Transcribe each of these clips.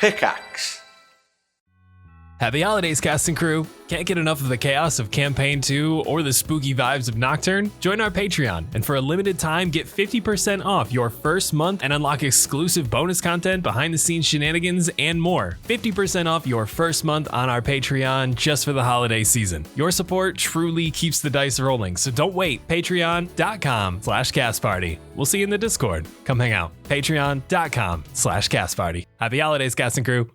Pickaxe. Happy holidays, cast and crew! Can't get enough of the chaos of Campaign 2 or the spooky vibes of Nocturne? Join our Patreon, and for a limited time, get 50% off your first month and unlock exclusive bonus content, behind-the-scenes shenanigans, and more. 50% off your first month on our Patreon just for the holiday season. Your support truly keeps the dice rolling, so don't wait. Patreon.com/castparty. We'll see you in the Discord. Come hang out. Patreon.com/castparty. Happy holidays, cast and crew!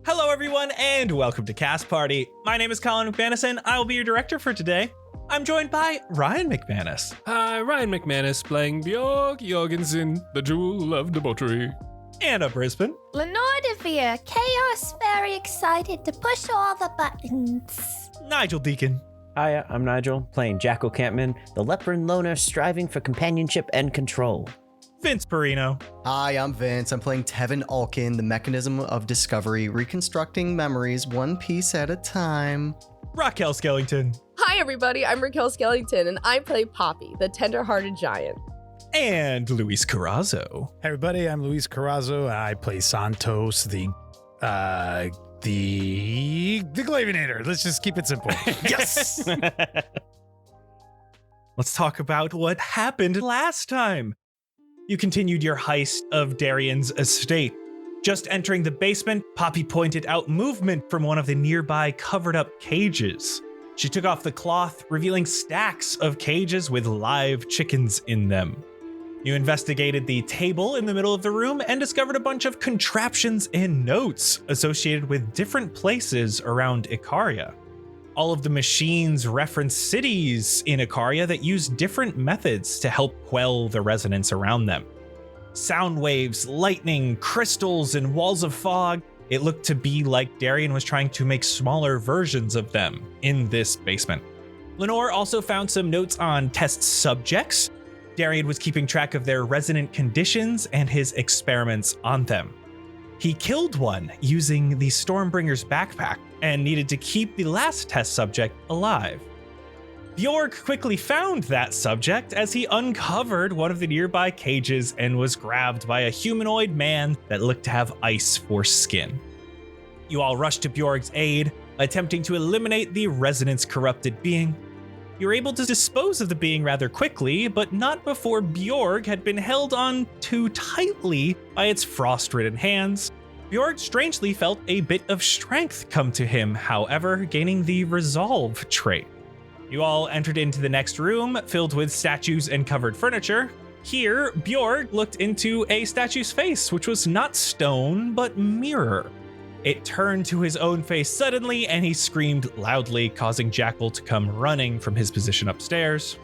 Hello everyone and welcome to Cast Party. My name is Colin McManus and I will be your director for today. I'm joined by Ryan McManus. Hi, Ryan McManus playing Bjorg Jorgensen, the Jewel of Debauchery. Anna Brisbane. Lenore DeVere, Chaos, very excited to push all the buttons. Nigel Deacon. Hi, I'm Nigel, playing Jackal Campman, the leopard loner striving for companionship and control. Vince Perino. Hi, I'm Vince. I'm playing Tevin Alkin, the mechanism of discovery, reconstructing memories one piece at a time. Raquel Skellington. Hi everybody, I'm Raquel Skellington and I play Poppy, the tender-hearted giant. And Luis Carrazzo. Hey everybody, I'm Luis Carrazzo. I play Santos, the Glavinator. Let's just keep it simple. Yes! Let's talk about what happened last time. You continued your heist of Darian's estate. Just entering the basement, Poppy pointed out movement from one of the nearby covered-up cages. She took off the cloth, revealing stacks of cages with live chickens in them. You investigated the table in the middle of the room and discovered a bunch of contraptions and notes associated with different places around Icaria. All of the machines reference cities in Icaria that use different methods to help quell the resonance around them. Sound waves, lightning, crystals, and walls of fog. It looked to be like Darian was trying to make smaller versions of them in this basement. Lenore also found some notes on test subjects. Darian was keeping track of their resonant conditions and his experiments on them. He killed one using the Stormbringer's backpack and needed to keep the last test subject alive. Bjorg quickly found that subject as he uncovered one of the nearby cages and was grabbed by a humanoid man that looked to have ice for skin. You all rushed to Bjorg's aid, attempting to eliminate the resonance-corrupted being. You were able to dispose of the being rather quickly, but not before Bjorg had been held on too tightly by its frost-ridden hands. Bjorg strangely felt a bit of strength come to him, however, gaining the resolve trait. You all entered into the next room, filled with statues and covered furniture. Here, Bjorg looked into a statue's face, which was not stone, but mirror. It turned to his own face suddenly, and he screamed loudly, causing Jackal to come running from his position upstairs.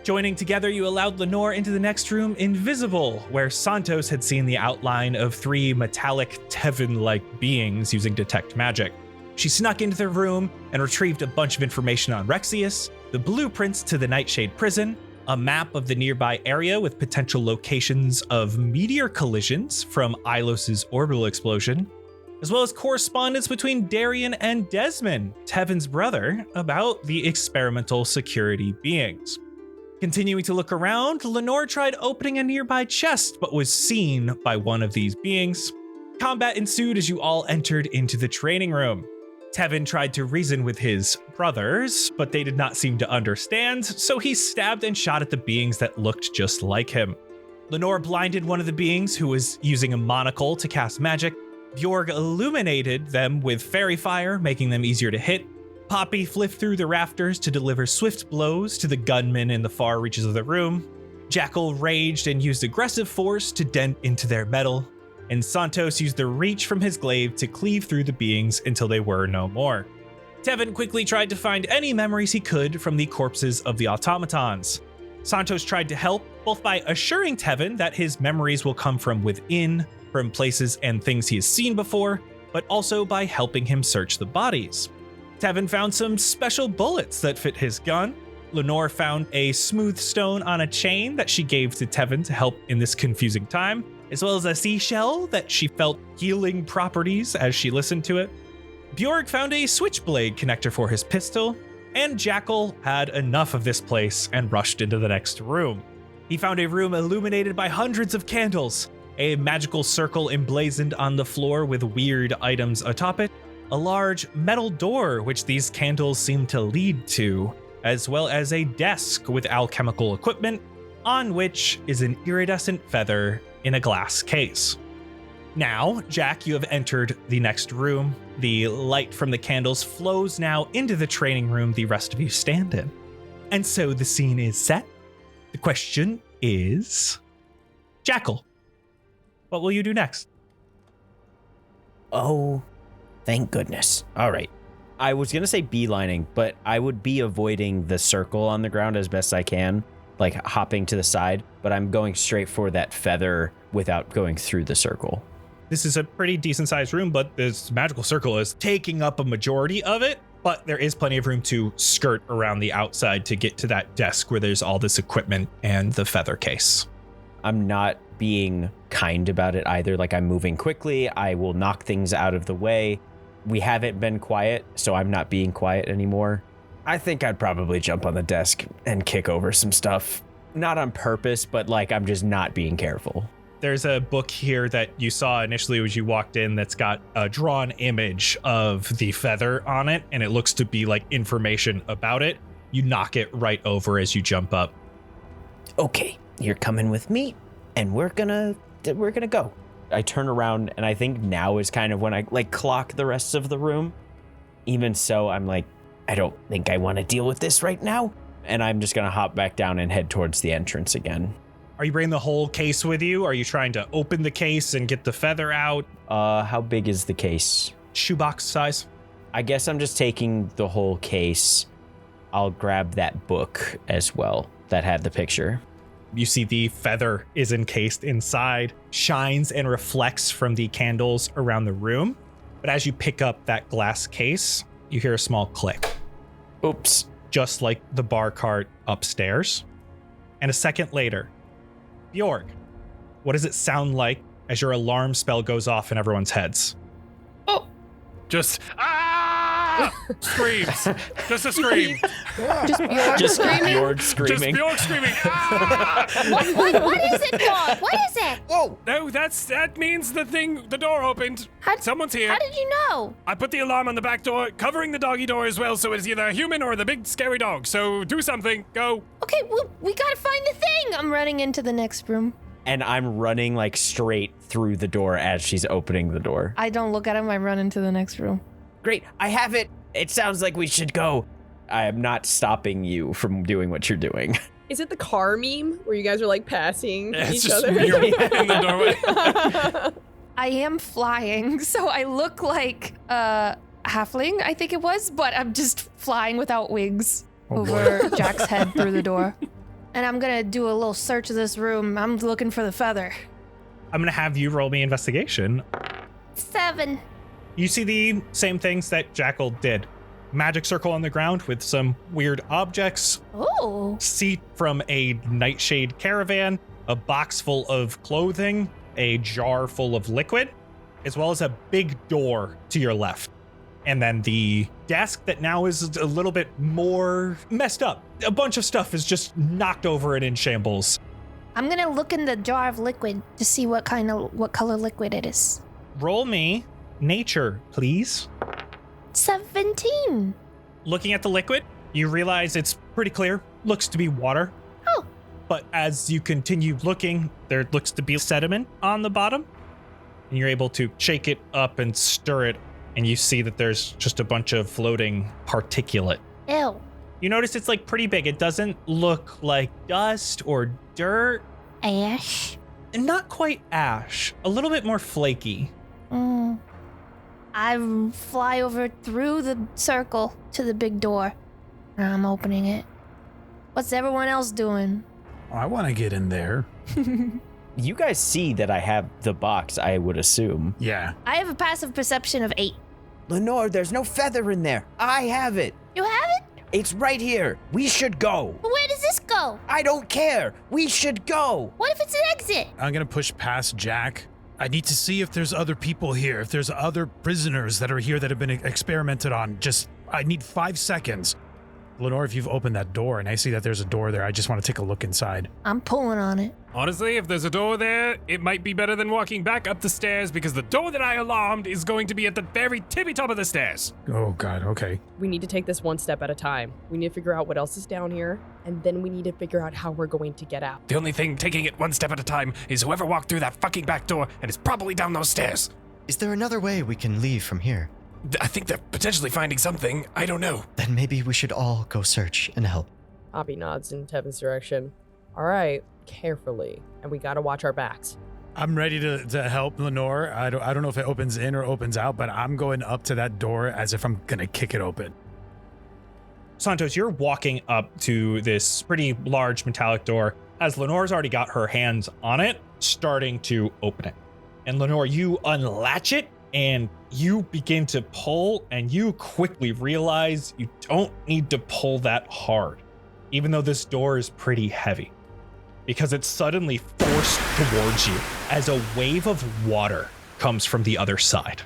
Joining together, you allowed Lenore into the next room, invisible, where Santos had seen the outline of three metallic Tevin-like beings using detect magic. She snuck into the room and retrieved a bunch of information on Rexius, the blueprints to the Nightshade prison, a map of the nearby area with potential locations of meteor collisions from Ilos's orbital explosion, as well as correspondence between Darian and Desmond, Tevin's brother, about the experimental security beings. Continuing to look around, Lenore tried opening a nearby chest, but was seen by one of these beings. Combat ensued as you all entered into the training room. Tevin tried to reason with his brothers, but they did not seem to understand, so he stabbed and shot at the beings that looked just like him. Lenore blinded one of the beings who was using a monocle to cast magic. Bjorg illuminated them with fairy fire, making them easier to hit. Poppy flipped through the rafters to deliver swift blows to the gunmen in the far reaches of the room. Jackal raged and used aggressive force to dent into their metal. And Santos used the reach from his glaive to cleave through the beings until they were no more. Tevin quickly tried to find any memories he could from the corpses of the automatons. Santos tried to help, both by assuring Tevin that his memories will come from within, from places and things he has seen before, but also by helping him search the bodies. Tevin found some special bullets that fit his gun. Lenore found a smooth stone on a chain that she gave to Tevin to help in this confusing time, as well as a seashell that she felt healing properties as she listened to it. Bjorg found a switchblade connector for his pistol, and Jackal had enough of this place and rushed into the next room. He found a room illuminated by hundreds of candles. a magical circle emblazoned on the floor with weird items atop it, a large metal door which these candles seem to lead to, as well as a desk with alchemical equipment, on which is an iridescent feather in a glass case. Now, Jack, you have entered the next room. The light from the candles flows now into the training room the rest of you stand in. And so the scene is set. The question is, Jackal, what will you do next? Oh, thank goodness. All right. I was going to say beelining, but I would be avoiding the circle on the ground as best I can, like hopping to the side, but I'm going straight for that feather without going through the circle. This is a pretty decent sized room, but this magical circle is taking up a majority of it, but there is plenty of room to skirt around the outside to get to that desk where there's all this equipment and the feather case. I'm not being kind about it either. Like, I'm moving quickly. I will knock things out of the way. We haven't been quiet, so I'm not being quiet anymore. I think I'd probably jump on the desk and kick over some stuff. Not on purpose, but like, I'm just not being careful. There's a book here that you saw initially as you walked in that's got a drawn image of the feather on it, and it looks to be like information about it. You knock it right over as you jump up. Okay, you're coming with me, and we're gonna go. I turn around, and I think now is kind of when I like clock the rest of the room. Even so, I'm like, I don't think I want to deal with this right now, and I'm just gonna hop back down and head towards the entrance again. Are you bringing the whole case with you? Are you trying to open the case and get the feather out? How big is the case? Shoebox size. I guess I'm just taking the whole case. I'll grab that book as well that had the picture. You see the feather is encased inside, shines and reflects from the candles around the room. But as you pick up that glass case, you hear a small click. Oops. Just like the bar cart upstairs. And a second later, Bjorg, what does it sound like as your alarm spell goes off in everyone's heads? Just screams. Just a scream. Just Bjorg Just screaming? Bjorg screaming. Just Bjork screaming. Ah! What is it, Dog? What is it? Whoa! No, that means the door opened. Someone's here. How did you know? I put the alarm on the back door, covering the doggy door as well, so it's either a human or the big scary dog. So do something. Go. Okay, well, we gotta find the thing. I'm running into the next room. And I'm running like straight through the door as she's opening the door. I don't look at him, I run into the next room. Great, I have it. It sounds like we should go. I am not stopping you from doing what you're doing. Is it the car meme where you guys are like passing It's each just other? you're in the doorway. I am flying, so I look like a halfling, I think it was, but I'm just flying without wings over Jack's head through the door. And I'm gonna do a little search of this room. I'm looking for the feather. I'm going to have you roll me investigation. 7. You see the same things that Jackal did. Magic circle on the ground with some weird objects, Ooh. seat from a nightshade caravan, a box full of clothing, a jar full of liquid, as well as a big door to your left. And then the desk that now is a little bit more messed up. A bunch of stuff is just knocked over and in shambles. I'm gonna look in the jar of liquid to see what color liquid it is. Roll me nature, please. 17. Looking at the liquid, you realize it's pretty clear. Looks to be water. Oh. But as you continue looking, there looks to be sediment on the bottom. And you're able to shake it up and stir it. And you see that there's just a bunch of floating particulate. Ew. You notice it's like pretty big. It doesn't look like dust or dirt. Ash. And not quite ash. A little bit more flaky. I fly over through the circle to the big door. And I'm opening it. What's everyone else doing? I want to get in there. You guys see that I have the box, I would assume. Yeah. I have a passive perception of 8. Lenore, there's no feather in there. I have it. You have it? It's right here. We should go. But where does this go? I don't care. We should go. What if it's an exit? I'm going to push past Jack. I need to see if there's other people here, if there's other prisoners that are here that have been experimented on. I need 5 seconds. Lenore, if you've opened that door and I see that there's a door there, I just want to take a look inside. I'm pulling on it. Honestly, if there's a door there, it might be better than walking back up the stairs because the door that I alarmed is going to be at the very tippy top of the stairs. Oh, God, okay. We need to take this one step at a time. We need to figure out what else is down here, and then we need to figure out how we're going to get out. The only thing taking it one step at a time is whoever walked through that fucking back door and is probably down those stairs. Is there another way we can leave from here? I think they're potentially finding something. I don't know. Then maybe we should all go search and help. Poppy nods in Tevin's direction. All right, carefully, and we gotta watch our backs. I'm ready to help Lenore. I don't know if it opens in or opens out, but I'm going up to that door as if I'm gonna kick it open. Santos, you're walking up to this pretty large metallic door as Lenore's already got her hands on it, starting to open it. And Lenore, you unlatch it and you begin to pull, and you quickly realize you don't need to pull that hard, even though this door is pretty heavy, because it's suddenly forced towards you as a wave of water comes from the other side.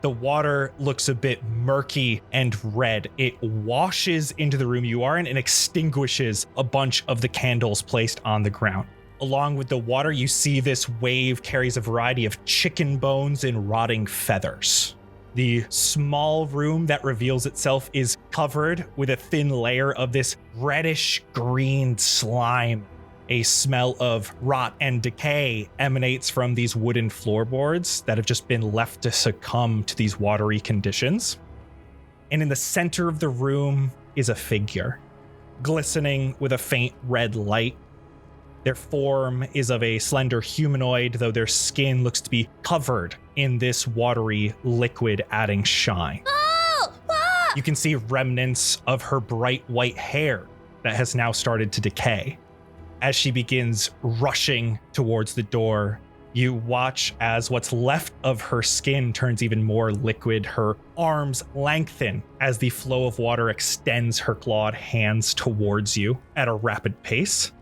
The water looks a bit murky and red. It washes into the room you are in and extinguishes a bunch of the candles placed on the ground. Along with the water, you see this wave carries a variety of chicken bones and rotting feathers. The small room that reveals itself is covered with a thin layer of this reddish green slime. A smell of rot and decay emanates from these wooden floorboards that have just been left to succumb to these watery conditions. And in the center of the room is a figure, glistening with a faint red light. Their form is of a slender humanoid, though their skin looks to be covered in this watery liquid, adding shine. Oh! Ah! You can see remnants of her bright white hair that has now started to decay. As she begins rushing towards the door, you watch as what's left of her skin turns even more liquid. Her arms lengthen as the flow of water extends her clawed hands towards you at a rapid pace.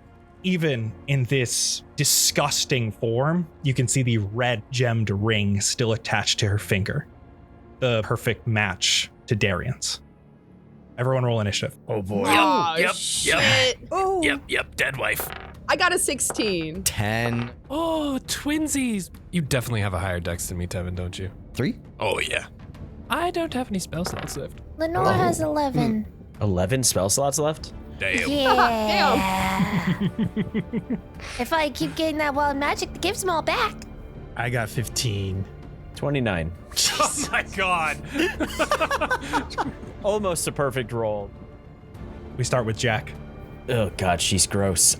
Even in this disgusting form, you can see the red gemmed ring still attached to her finger. The perfect match to Darian's. Everyone roll initiative. Oh boy. Yep, dead wife. I got a 16. 10, Oh, twinsies. You definitely have a higher dex than me, Tevin, don't you? 3. Oh, yeah. I don't have any spell slots left. Lenore has 11. 11 spell slots left? Damn. Yeah. If I keep getting that wild magic, it gives them all back. I got 15. 29. Oh my god. Almost a perfect roll. We start with Jack. Oh god, she's gross.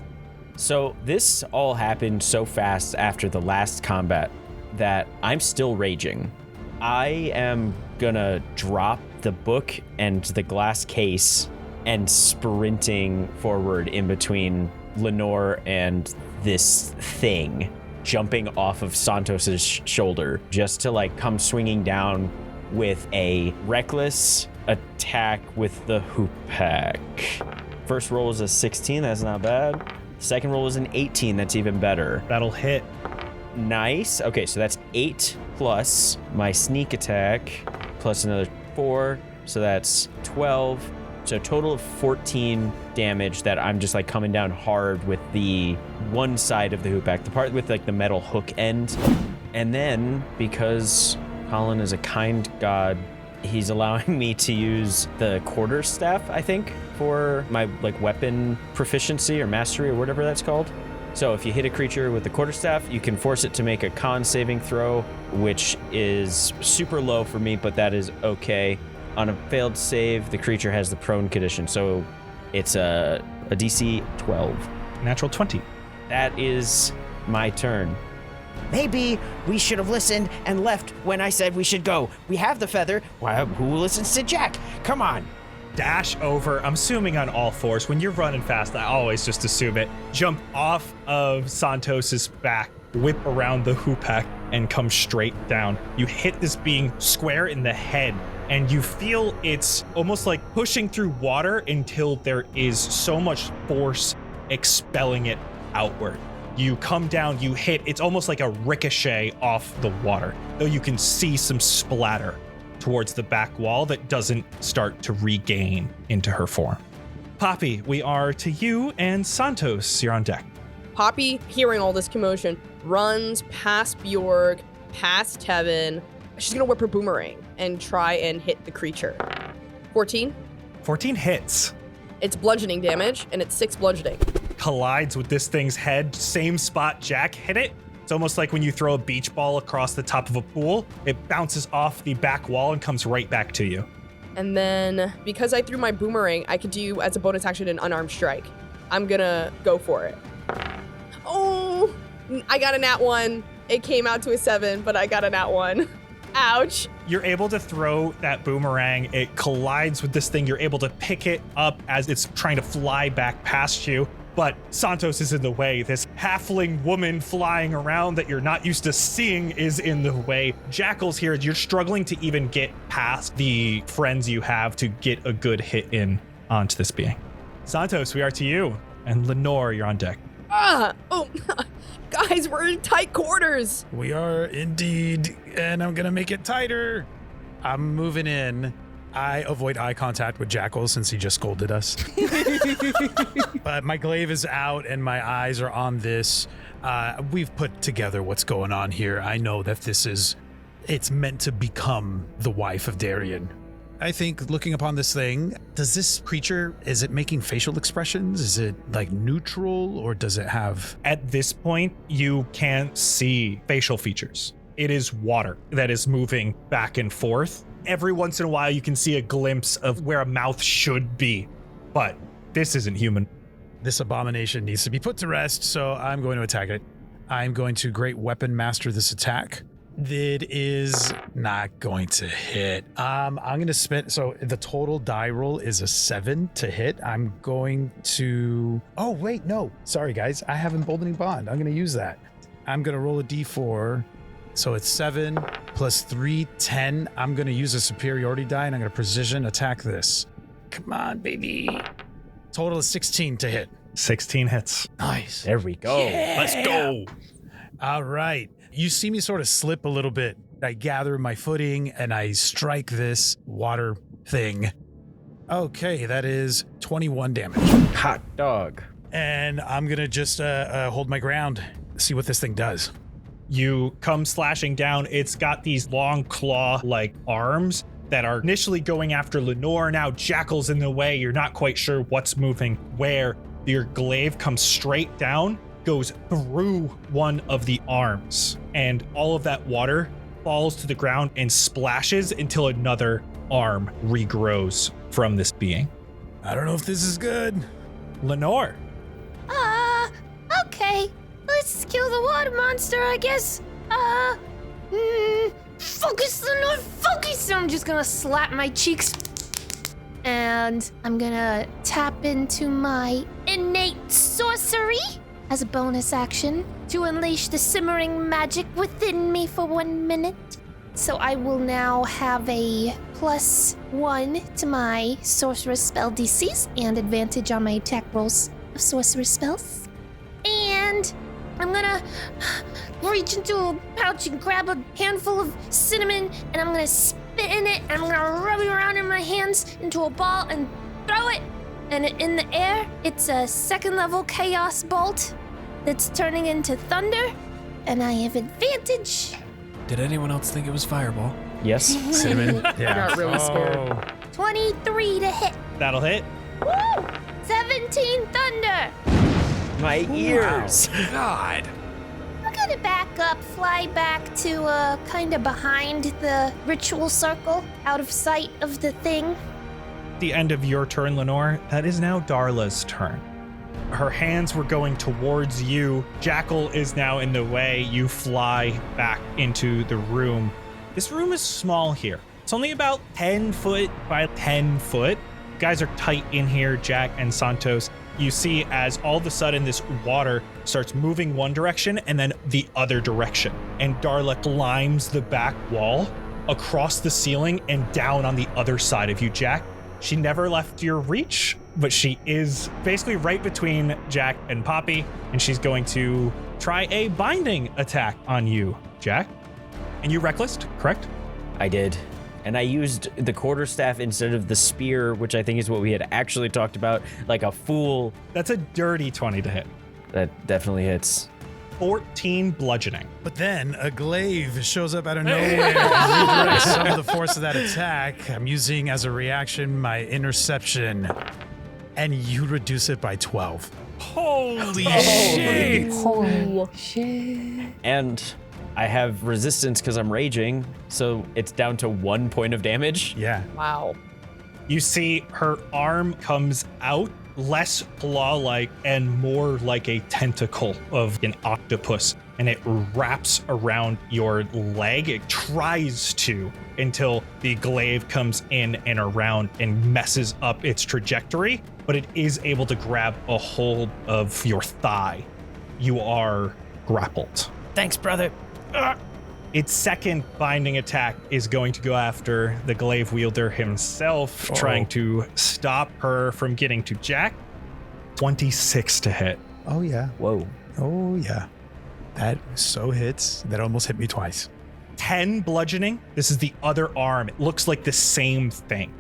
So this all happened so fast after the last combat that I'm still raging. I am gonna drop the book and the glass case and sprinting forward in between Lenore and this thing, jumping off of Santos's shoulder just to like come swinging down with a reckless attack with the hoop pack. First roll is a 16, that's not bad. Second roll is an 18, that's even better. That'll hit. Nice. Okay, so that's 8 plus my sneak attack plus another 4, so that's 12. So total of 14 damage that I'm just like coming down hard with the one side of the hoop back, the part with like the metal hook end. And then because Colin is a kind god, he's allowing me to use the quarterstaff, I think, for my like weapon proficiency or mastery or whatever that's called. So if you hit a creature with the quarterstaff, you can force it to make a con saving throw, which is super low for me, but that is okay. On a failed save, the creature has the prone condition, so it's a DC 12. Natural 20. That is my turn. Maybe we should have listened and left when I said we should go. We have the feather. Why, who listens to Jack? Come on. Dash over, I'm assuming on all fours. When you're running fast, I always just assume it. Jump off of Santos's back, whip around the hoopak, and come straight down. You hit this being square in the head, and you feel it's almost like pushing through water until there is so much force expelling it outward. You come down, you hit, it's almost like a ricochet off the water, though you can see some splatter towards the back wall that doesn't start to regain into her form. Poppy, we are to you, and Santos, you're on deck. Poppy, hearing all this commotion, runs past Bjorg, past Tevin. She's gonna whip her boomerang and try and hit the creature. 14. 14 hits. It's bludgeoning damage, and it's 6 bludgeoning. Collides with this thing's head, same spot Jack hit it. It's almost like when you throw a beach ball across the top of a pool. It bounces off the back wall and comes right back to you. And then, because I threw my boomerang, I could do, as a bonus action, an unarmed strike. I'm gonna go for it. Oh, I got a nat 1. It came out to a 7, but I got a nat 1. Ouch. You're able to throw that boomerang. It collides with this thing. You're able to pick it up as it's trying to fly back past you. But Santos is in the way. This halfling woman flying around that you're not used to seeing is in the way. Jackal's here. You're struggling to even get past the friends you have to get a good hit in onto this being. Santos, we are to you. And Lenore, you're on deck. Guys, we're in tight quarters. We are indeed, and I'm gonna make it tighter. I'm moving in. I avoid eye contact with Jackal since he just scolded us. But my glaive is out and my eyes are on this. We've put together what's going on here. I know that it's meant to become the wife of Darian. I think looking upon this thing, does this creature, is it making facial expressions? Is it like neutral, or does it have... At this point, you can't see facial features. It is water that is moving back and forth. Every once in a while, you can see a glimpse of where a mouth should be, but this isn't human. This abomination needs to be put to rest, so I'm going to attack it. I'm going to Great Weapon Master this attack. It is not going to hit. I'm going to spend, so the total die roll is a 7 to hit. I'm going to, oh wait, no, sorry guys. I have Emboldening Bond. I'm going to use that. I'm going to roll a d4. So it's 7 plus 3, 10. I'm going to use a superiority die and I'm going to precision attack this. Come on, baby. Total is 16 to hit. 16 hits. Nice. There we go. Yeah. Let's go. All right. You see me sort of slip a little bit. I gather my footing and I strike this water thing. Okay, that is 21 damage. Hot dog. And I'm going to just hold my ground, see what this thing does. You come slashing down. It's got these long claw-like arms that are initially going after Lenore. Now Jackal's in the way. You're not quite sure what's moving where. Your glaive comes straight down, goes through one of the arms, and all of that water falls to the ground and splashes until another arm regrows from this being. I don't know if this is good. Lenore. Okay. Let's kill the water monster, I guess. Focus, Lenore, focus! I'm just gonna slap my cheeks. And I'm gonna tap into my innate sorcery as a bonus action to unleash the simmering magic within me for 1 minute. So I will now have a +1 to my sorceress spell DCs and advantage on my attack rolls of sorceress spells. And I'm gonna reach into a pouch and grab a handful of cinnamon, and I'm gonna spit in it, and I'm gonna rub it around in my hands into a ball and throw it. And in the air, it's a 2nd level chaos bolt that's turning into thunder, and I have advantage. Did anyone else think it was fireball? Yes. Cinnamon. I got really scared. 23 to hit. That'll hit. Woo! 17 thunder. My ears. God. I'm gonna back up, fly back to kind of behind the ritual circle, out of sight of the thing. The end of your turn, Lenore. That is now Darla's turn. Her hands were going towards you. Jackal is now in the way. You fly back into the room. This room is small here. It's only about 10 foot by 10 foot. You guys are tight in here, Jack and Santos. You see as all of a sudden this water starts moving one direction and then the other direction. And Darla climbs the back wall across the ceiling and down on the other side of you, Jack. She never left your reach, but she is basically right between Jack and Poppy, and she's going to try a binding attack on you, Jack. And you reckless, correct? I did. And I used the quarterstaff instead of the spear, which I think is what we had actually talked about, like a fool. That's a dirty 20 to hit. That definitely hits. 14 bludgeoning. But then a glaive shows up out of nowhere and redirects some of the force of that attack. I'm using as a reaction my interception, and you reduce it by 12. Holy shit! Holy shit. And I have resistance because I'm raging, so it's down to 1 point of damage. Yeah. Wow. You see her arm comes out, less claw-like and more like a tentacle of an octopus, and it wraps around your leg. It tries to until the glaive comes in and around and messes up its trajectory, but it is able to grab a hold of your thigh. You are grappled. Thanks, brother. Its second binding attack is going to go after the glaive wielder himself, trying to stop her from getting to Jack. 26 to hit. Oh, yeah. Whoa. Oh, yeah. That so hits. That almost hit me twice. 10 bludgeoning. This is the other arm. It looks like the same thing.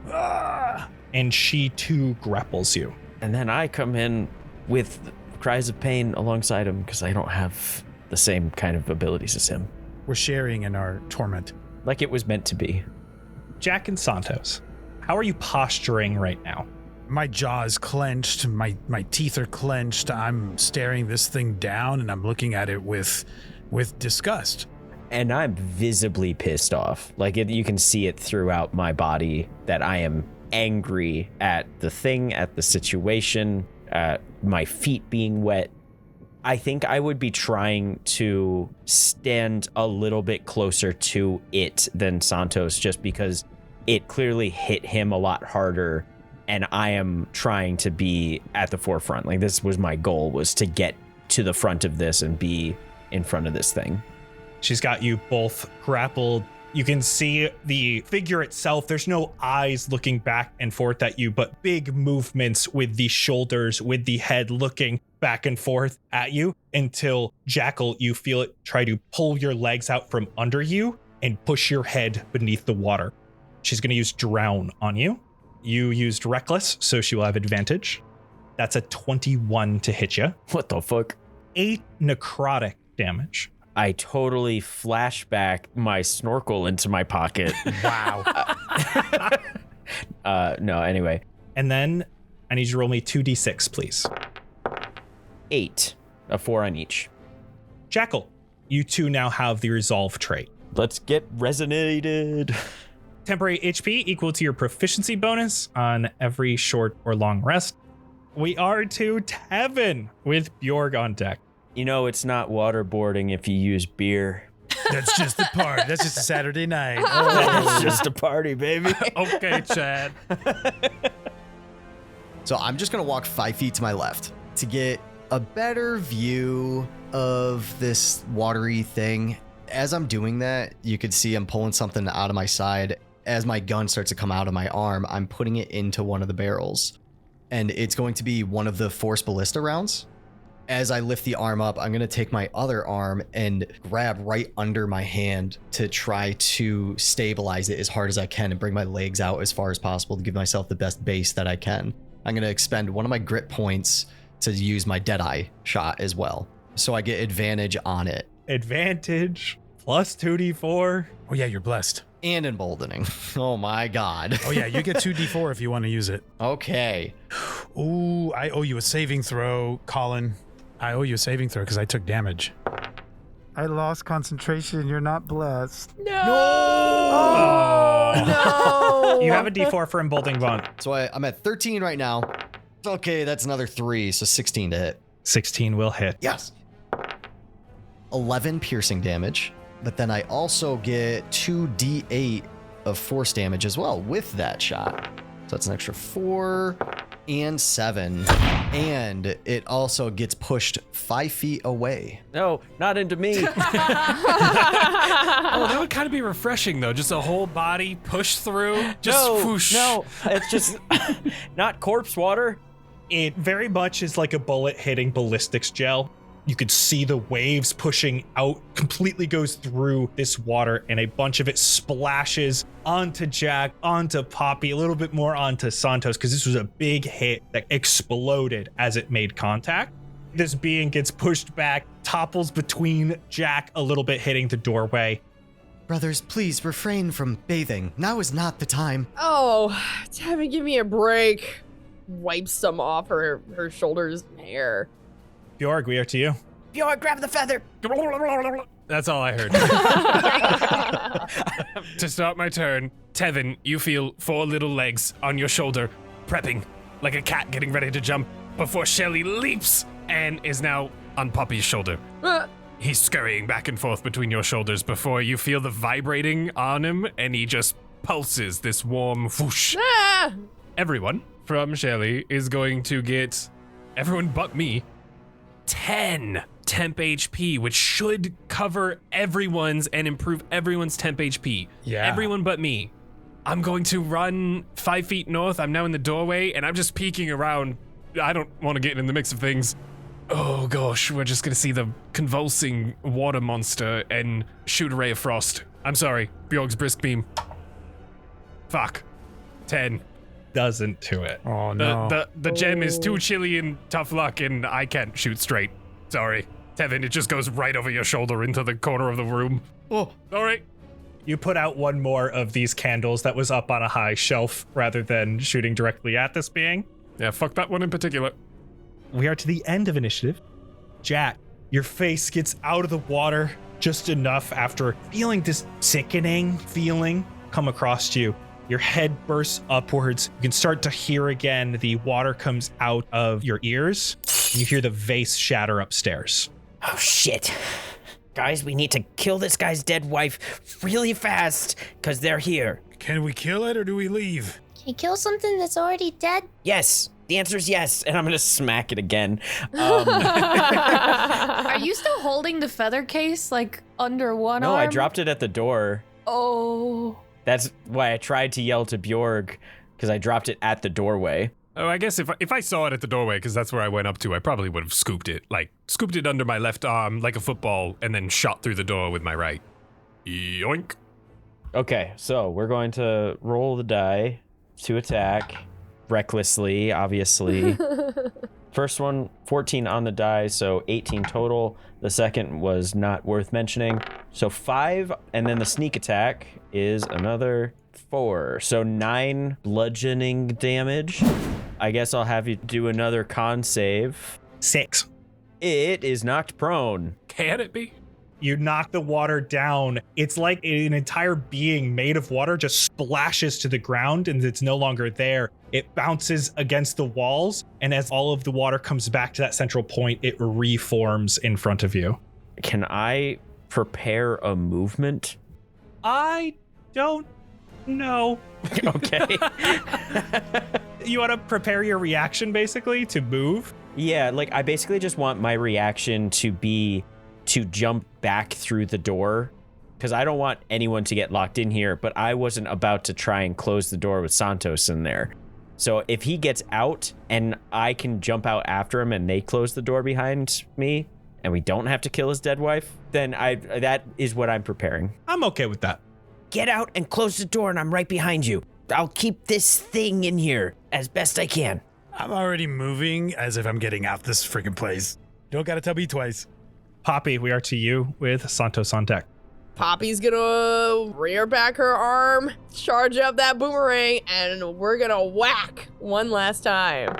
And she too grapples you. And then I come in with cries of pain alongside him because I don't have the same kind of abilities as him. We're sharing in our torment. Like it was meant to be. Jack and Santos, how are you posturing right now? My jaw is clenched. My teeth are clenched. I'm staring this thing down, and I'm looking at it with disgust. And I'm visibly pissed off. Like you can see it throughout my body that I am angry at the thing, at the situation, at my feet being wet. I think I would be trying to stand a little bit closer to it than Santos, just because it clearly hit him a lot harder, and I am trying to be at the forefront. Like this was my goal, was to get to the front of this and be in front of this thing. She's got you both grappled. You can see the figure itself. There's no eyes looking back and forth at you, but big movements with the shoulders, with the head looking back and forth at you until, Jackal, you feel it try to pull your legs out from under you and push your head beneath the water. She's going to use Drown on you. You used Reckless, so she will have advantage. That's a 21 to hit you. What the fuck? 8 necrotic damage. I totally flash back my snorkel into my pocket. Wow. No, anyway. And then I need you to roll me 2d6, please. 8. A 4 on each. Jackal, you two now have the Resolve trait. Let's get resonated. Temporary HP equal to your proficiency bonus on every short or long rest. We are to Tevin with Bjorg on deck. You know, it's not waterboarding if you use beer. That's just a party. That's just a Saturday night. It's just a party, baby. Okay, Chad. So I'm just going to walk 5 feet to my left to get a better view of this watery thing. As I'm doing that, you could see I'm pulling something out of my side. As my gun starts to come out of my arm, I'm putting it into one of the barrels. And it's going to be one of the Force Ballista rounds. As I lift the arm up, I'm going to take my other arm and grab right under my hand to try to stabilize it as hard as I can and bring my legs out as far as possible to give myself the best base that I can. I'm going to expend one of my grit points to use my Deadeye shot as well, so I get advantage on it. Advantage plus 2d4. Oh, yeah, you're blessed. And emboldening. Oh my god. Oh, yeah, you get 2d4 if you want to use it. Okay. Ooh, I owe you a saving throw, Colin. I owe you a saving throw because I took damage. I lost concentration. You're not blessed. No! Oh, no! You have a d4 for emboldening bond. So I'm at 13 right now. Okay, that's another 3, so 16 to hit. 16 will hit. Yes. 11 piercing damage, but then I also get 2d8 of force damage as well with that shot. So that's an extra 4 and 7. And it also gets pushed 5 feet away. No, not into me. Oh, that would kind of be refreshing, though. Just a whole body push through. Just whoosh. No, it's just not corpse water. It very much is like a bullet hitting ballistics gel. You could see the waves pushing out, completely goes through this water, and a bunch of it splashes onto Jack, onto Poppy, a little bit more onto Santos, because this was a big hit that exploded as it made contact. This being gets pushed back, topples between Jack a little bit, hitting the doorway. Brothers, please refrain from bathing. Now is not the time. Oh, Tevin, give me a break. Wipe some off her shoulders and hair. Bjorg, we are to you. Bjorg, grab the feather. That's all I heard. To start my turn, Tevin, you feel 4 little legs on your shoulder, prepping like a cat getting ready to jump before Shelly leaps and is now on Poppy's shoulder. He's scurrying back and forth between your shoulders before you feel the vibrating on him, and he just pulses this warm whoosh. Ah! Everyone from Shelly is going to get, everyone but me, 10 temp HP, which should cover everyone's and improve everyone's temp HP. Yeah. Everyone but me. I'm going to run 5 feet north. I'm now in the doorway, and I'm just peeking around. I don't want to get in the mix of things. Oh gosh, we're just gonna see the convulsing water monster and shoot a ray of frost. I'm sorry, Bjorg's brisk beam. Fuck. 10. Doesn't do it. Oh no. The gem is too chilly and tough luck, and I can't shoot straight. Sorry. Tevin, it just goes right over your shoulder into the corner of the room. Oh, Alright. you put out one more of these candles that was up on a high shelf rather than shooting directly at this being. Yeah, fuck that one in particular. We are to the end of initiative. Jack, your face gets out of the water just enough after feeling this sickening feeling come across you. Your head bursts upwards. You can start to hear again. The water comes out of your ears. You hear the vase shatter upstairs. Oh, shit. Guys, we need to kill this guy's dead wife really fast, because they're here. Can we kill it or do we leave? Can you kill something that's already dead? Yes. The answer is yes, and I'm gonna smack it again. Are you still holding the feather case like under one No, arm? I dropped it at the door. Oh. That's why I tried to yell to Bjorg, because I dropped it at the doorway. Oh, I guess if I saw it at the doorway, because that's where I went up to, I probably would have scooped it under my left arm like a football and then shot through the door with my right. Yoink. Okay, so we're going to roll the die to attack recklessly, obviously. First one, 14 on the die, so 18 total. The second was not worth mentioning. So 5, and then the sneak attack is another 4. So 9 bludgeoning damage. I guess I'll have you do another con save. 6. It is knocked prone. Can it be? You knock the water down. It's like an entire being made of water just splashes to the ground and it's no longer there. It bounces against the walls, and as all of the water comes back to that central point, it reforms in front of you. Can I prepare a movement? I don't know. Okay. You want to prepare your reaction basically to move? Yeah, like I basically just want my reaction to be to jump back through the door, because I don't want anyone to get locked in here, but I wasn't about to try and close the door with Santos in there. So if he gets out and I can jump out after him and they close the door behind me and we don't have to kill his dead wife, then that is what I'm preparing. I'm okay with that. Get out and close the door, and I'm right behind you. I'll keep this thing in here as best I can. I'm already moving as if I'm getting out this freaking place. Don't gotta tell me twice. Poppy, we are to you with Santos on deck. Poppy's gonna rear back her arm, charge up that boomerang, and we're gonna whack one last time.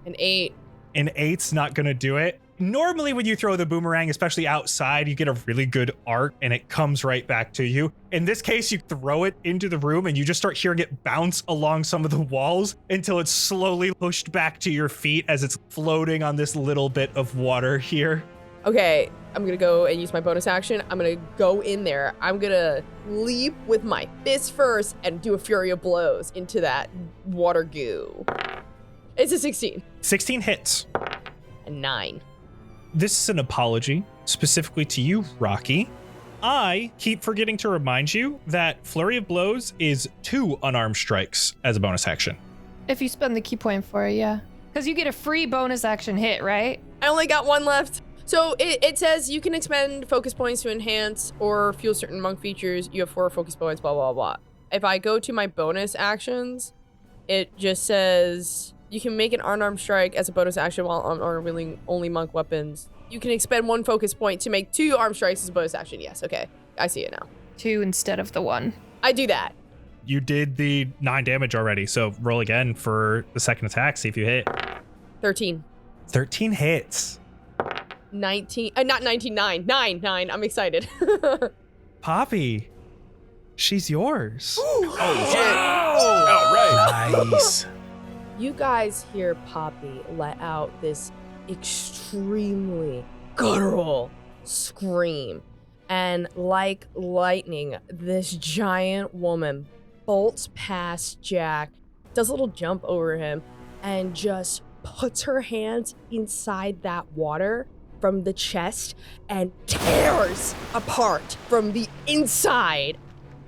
An 8. An 8's not going to do it. Normally when you throw the boomerang, especially outside, you get a really good arc and it comes right back to you. In this case, you throw it into the room and you just start hearing it bounce along some of the walls until it's slowly pushed back to your feet as it's floating on this little bit of water here. Okay, I'm gonna go and use my bonus action. I'm gonna go in there. I'm gonna leap with my fist first and do a fury of blows into that water goo. It's a 16. 16 hits. And 9. This is an apology specifically to you, Rocky. I keep forgetting to remind you that Flurry of Blows is 2 unarmed strikes as a bonus action. If you spend the key point for it, yeah. Because you get a free bonus action hit, right? I only got one left. So it says you can expend focus points to enhance or fuel certain monk features. You have 4 focus points, blah, blah, blah. If I go to my bonus actions, it just says you can make an unarmed strike as a bonus action while unarmed wielding only monk weapons. You can expend 1 focus point to make 2 armed strikes as a bonus action. Yes, okay. I see it now. 2 instead of the 1. I do that. You did the 9 damage already, so roll again for the second attack, see if you hit. 13. 13 hits. 19. Not 19, 9. 9. I'm excited. Poppy, she's yours. Oh, shit. All right. Nice. You guys hear Poppy let out this extremely guttural scream. And like lightning, this giant woman bolts past Jack, does a little jump over him, and just puts her hands inside that water from the chest and tears apart from the inside,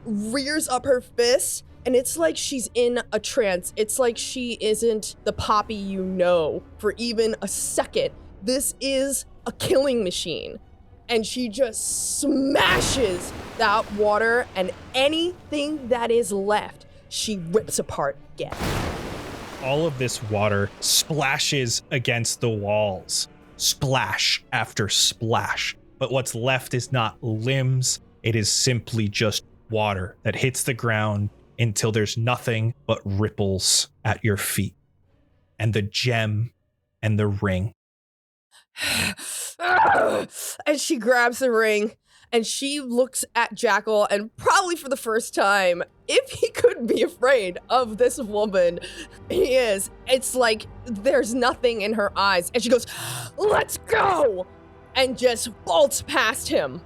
rears up her fists, and it's like she's in a trance. It's like she isn't the Poppy you know for even a second. This is a killing machine. And she just smashes that water, and anything that is left, she rips apart again. All of this water splashes against the walls, splash after splash. But what's left is not limbs, it is simply just water that hits the ground until there's nothing but ripples at your feet. And the gem and the ring. And she grabs the ring and she looks at Jackal, and probably for the first time, if he could be afraid of this woman, he is. It's like there's nothing in her eyes, and she goes, "Let's go!" and just bolts past him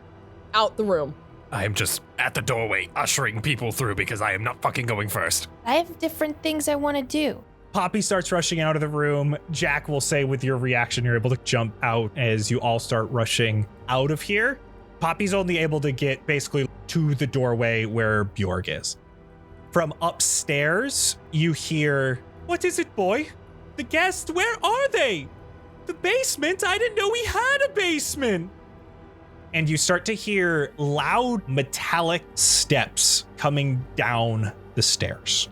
out the room. I am just at the doorway ushering people through because I am not fucking going first. I have different things I want to do. Poppy starts rushing out of the room. Jack will say with your reaction, you're able to jump out as you all start rushing out of here. Poppy's only able to get basically to the doorway where Bjorg is. From upstairs, you hear, "What is it, boy? The guests, where are they? The basement? I didn't know we had a basement." And you start to hear loud metallic steps coming down the stairs.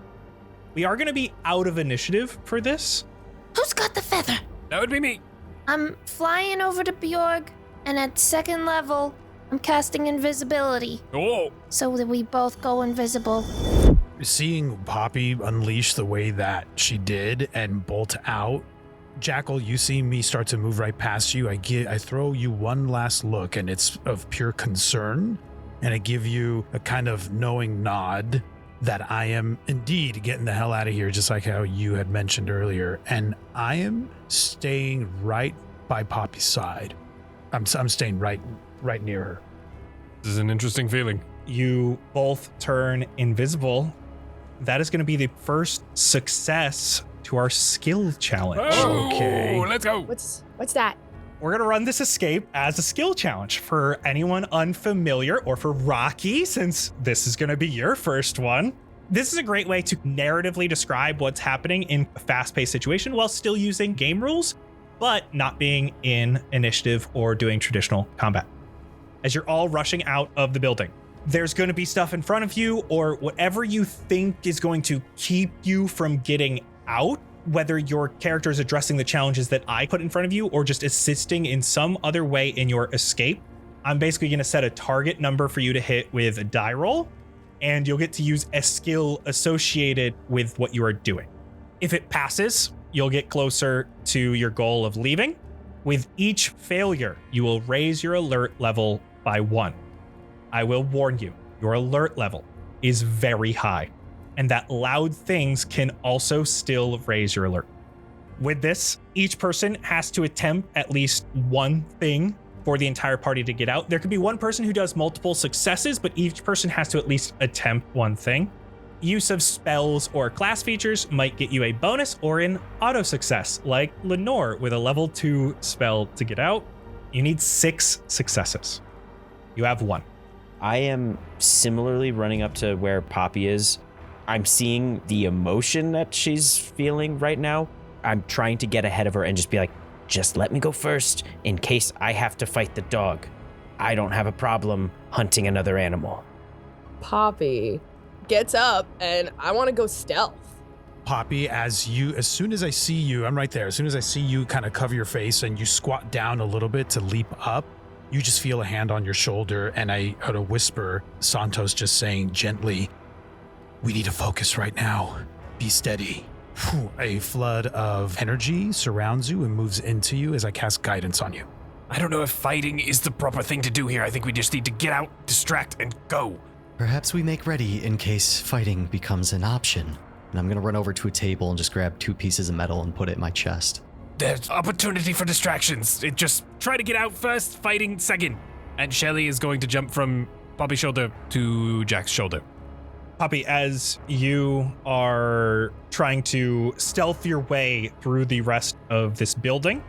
We are going to be out of initiative for this. Who's got the feather? That would be me. I'm flying over to Bjorg, and at 2nd level, I'm casting invisibility Oh. so that we both go invisible. Seeing Poppy unleash the way that she did and bolt out, Jackal, you see me start to move right past you. I throw you one last look, and it's of pure concern, and I give you a kind of knowing nod that I am indeed getting the hell out of here, just like how you had mentioned earlier, and I am staying right by Poppy's side. I'm staying right near her. This is an interesting feeling. You both turn invisible. That is going to be the first success to our skill challenge. Oh, Okay. let's go. What's that? We're going to run this escape as a skill challenge for anyone unfamiliar, or for Rocky, since this is going to be your first one. This is a great way to narratively describe what's happening in a fast-paced situation while still using game rules, but not being in initiative or doing traditional combat. As you're all rushing out of the building, there's going to be stuff in front of you, or whatever you think is going to keep you from getting out, whether your character is addressing the challenges that I put in front of you or just assisting in some other way in your escape. I'm basically going to set a target number for you to hit with a die roll, and you'll get to use a skill associated with what you are doing. If it passes, you'll get closer to your goal of leaving. With each failure, you will raise your alert level by 1. I will warn you, your alert level is very high, and that loud things can also still raise your alert. With this, each person has to attempt at least one thing for the entire party to get out. There could be one person who does multiple successes, but each person has to at least attempt one thing. Use of spells or class features might get you a bonus or an auto success, like Lenore with a level 2 spell to get out. You need 6 successes. You have 1. I am similarly running up to where Poppy is. I'm seeing the emotion that she's feeling right now. I'm trying to get ahead of her and just be like, Just let me go first in case I have to fight the dog. I don't have a problem hunting another animal. Poppy gets up and I want to go stealth. Poppy, as soon as I see you, I'm right there. As soon as I see you kind of cover your face and you squat down a little bit to leap up, you just feel a hand on your shoulder, and I heard a whisper, Santos just saying gently, "We need to focus right now. Be steady." Whew. A flood of energy surrounds you and moves into you as I cast guidance on you. I don't know if fighting is the proper thing to do here. I think we just need to get out, distract, and go. Perhaps we make ready in case fighting becomes an option. And I'm going to run over to a table and just grab 2 pieces of metal and put it in my chest. There's opportunity for distractions. Just try to get out first, fighting second. And Shelly is going to jump from Poppy's shoulder to Jack's shoulder. Poppy, as you are trying to stealth your way through the rest of this building,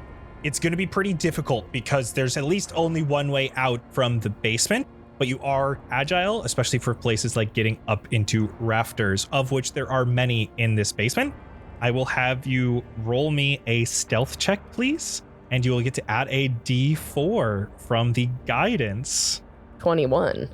it's going to be pretty difficult because there's at least only one way out from the basement, but you are agile, especially for places like getting up into rafters, of which there are many in this basement. I will have you roll me a stealth check, please, and you will get to add a D4 from the guidance. 21.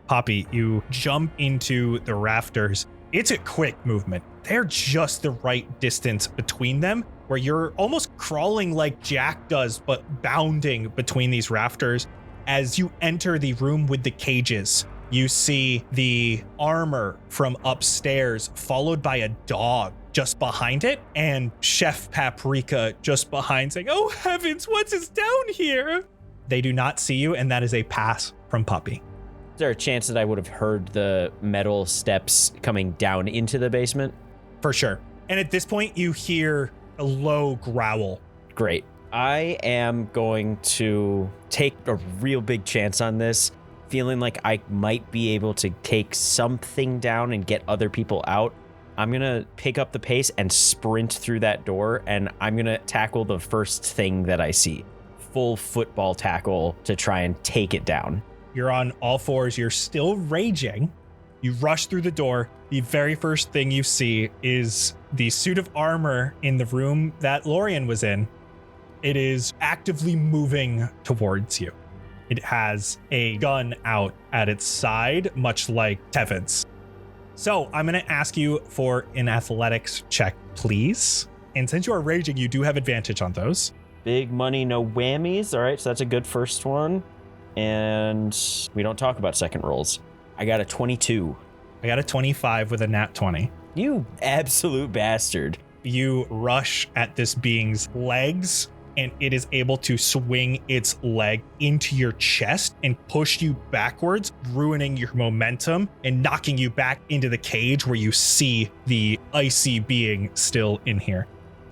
Poppy, you jump into the rafters. It's a quick movement. They're just the right distance between them, where you're almost crawling like Jack does, but bounding between these rafters. As you enter the room with the cages, you see the armor from upstairs, followed by a dog just behind it, and Chef Paprika just behind saying, "Oh heavens, what is down here?" They do not see you, and that is a pass from Poppy. Is there a chance that I would have heard the metal steps coming down into the basement? For sure. And at this point, you hear a low growl. Great. I am going to take a real big chance on this, feeling like I might be able to take something down and get other people out. I'm going to pick up the pace and sprint through that door, and I'm going to tackle the first thing that I see. Full football tackle to try and take it down. You're on all fours. You're still raging. You rush through the door. The very first thing you see is the suit of armor in the room that Lorian was in. It is actively moving towards you. It has a gun out at its side, much like Tevin's. So I'm going to ask you for an athletics check, please. And since you are raging, you do have advantage on those. Big money, no whammies. All right, so that's a good first one. And we don't talk about second rolls. I got a 22. I got a 25 with a nat 20. You absolute bastard. You rush at this being's legs, and it is able to swing its leg into your chest and push you backwards, ruining your momentum and knocking you back into the cage where you see the icy being still in here.